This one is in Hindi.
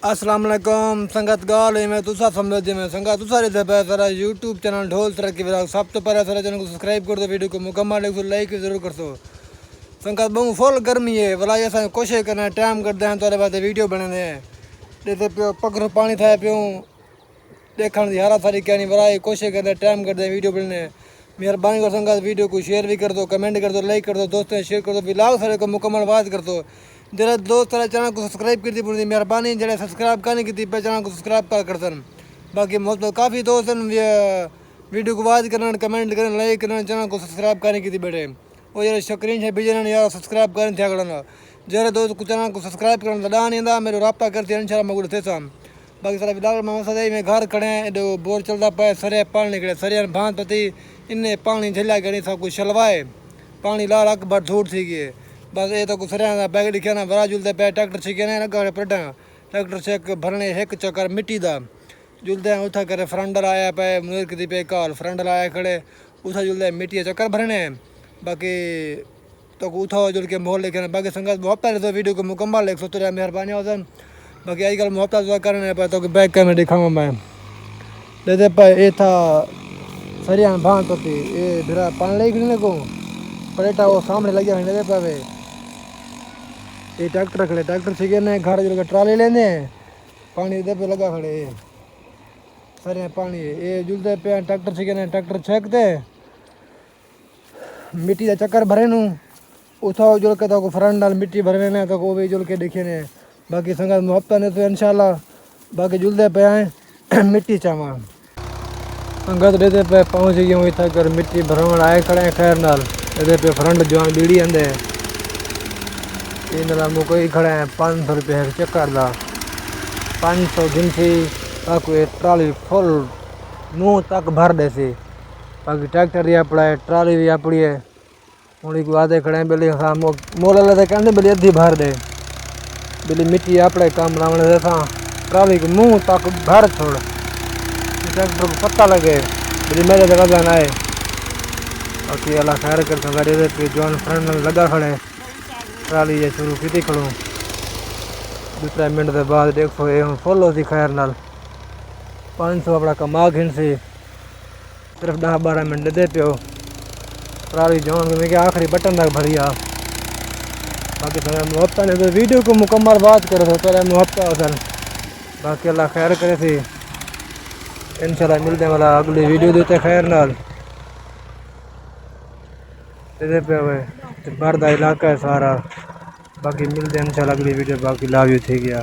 अस्सलाम वालेकुम संगत गाल में तुसा समझ में संगत तुसा रे पे सारा यूट्यूब चैनल ढोल तरक्की विराग सब तो पहले सारा चैनल को सब्सक्राइब कर दो, वीडियो को मुकम्मल देखो, लाइक जरूर कर दो। संगत बहुत फुल गर्मी है वाला ऐसा कोशिश करना टाइम करते हैं तो बाद वीडियो बनाने हैं जैसे पियो पकड़ो पानी था पियो देखने की हारा सारी क्या नहीं बड़ा कोशिश करते टाइम करते वीडियो बनाने। मेहरबानी कर संगत वीडियो को शेयर भी कर दो, कमेंट कर दो, लाइक कर दो, दोस्तों शेयर कर दो, बिलाव सारे को मुकम्मल बात कर दो। जरा दोस्त सारे चैनल को सब्सक्राइब कर दी पूरी मेहरबानी, जरा सब्सक्राइब करने की थी चैनल को सब्सक्राइब कर सन। बाकी मतलब काफ़ी दोस्त वीडियो को बात करना, कमेंट करना, लाइक करना, चैनल को सब्सक्राइब करने की थी बैठे वो जरा स्क्रीन से भेजना यार सब्सक्राइब करने थे करना जरा दोस्त को चैनल को सब्सक्राइब करना लड़ा नहीं था मेरे रब्ता करते इंशाल्लाह मैं थे साम। बाकी सारा बिलाल मामा सदा में घर खड़े हैं एडो बोर चलता पाए सरिया पानी निकले सरिया भांत पति इन्हें पानी झलिया गणी सब कुछ चलवाए पानी लाल अक भर धूड़ थी गई बस ये तो कुछ सरिया बैग लिखे ना बड़ा जुलते पे ट्रैक्टर छिके ने लगा पटा ट्रैक्टर चेक भरने एक चक्कर मिट्टी दा जुलते हैं उठा करे फ्रंडल आया पे मुझे किसी पे कॉल फ्रंडल आया खड़े उठा जुलते मिट्टी चक्कर भरने बाकी तो उठाओ जुल के मोहल लेके बाकी संगत बहुत पहले तो वीडियो को मुकम्मल एक सोच रहा मेहरबानी होता बाकी आजकल मुहब्बत दुआ करने पे तो बैक कैमरा दिखाऊंगा मैं लेते पे ये था सरिया भांत होती ये फिर पानी लेके को पलेटा वो सामने लग गया लेते पे ये ट्रैक्टर खड़े ट्रैक्टर सीखे ने घर जो ट्राली लेने पानी इधर पे लगा खड़े सरिया पानी ये जुलते पे ट्रैक्टर सीखे ने ट्रैक्टर छेकते मिट्टी का चक्कर भरे नू उठाओ जुल के तो फ्रंट डाल मिट्टी भरने ने तो वो भी जुल के दिखे ने बाकी संगत मुहब्बत ने तो इंशाल्लाह बाकी जुलते पे आए मिट्टी चावा संगत रहते पे पहुँच गई हूँ इतना कर मिट्टी भरवन आए खड़े खैर नाल रहते पे फ्रंट जवान बीड़ी आंदे इन लामू कोई खड़े हैं 500 रुपये चक्कर दा 500 गिनती बाकी ट्राली फुल मुँह तक भर दे सी बाकी ट्रैक्टर भी अपड़ा है ट्राली भी अपड़ी है हूँ को आधे खड़े हैं बिल्ली हाँ मोल लेते कहते बिल्ली अद्धी भर दे बिल्ली मिट्टी अपने काम लाने से था ट्राली को मुँह तक भर छोड़ ट्रैक्टर को पता लगे बिल्ली मेरे जगह जाना है बाकी अल्लाह खैर कर सके पे जवान फ्रेंड लगा खड़े ट्राली ये शुरू की खड़ो दूसरा मिनट के बाद देखो ये फुल होती खैर नाल 500 अपना कमा घिन से सिर्फ 10-12 मिनट दे पियो ट्राली जवान में आखिरी बटन तक भरिया बाकी थोड़ा मुहब्बत ने तो वीडियो को मुकम्मल बात करो तो थोड़ा मुहब्बत असल बाकी अल्लाह खैर करे थी इंशाल्लाह मिलने वाला अगली वीडियो देते खैर नाल दे पे हुए बाहर का इलाका है सारा बाकी मिलते हैं इंशाल्लाह अगली वीडियो बाकी लाभ यू थी गया।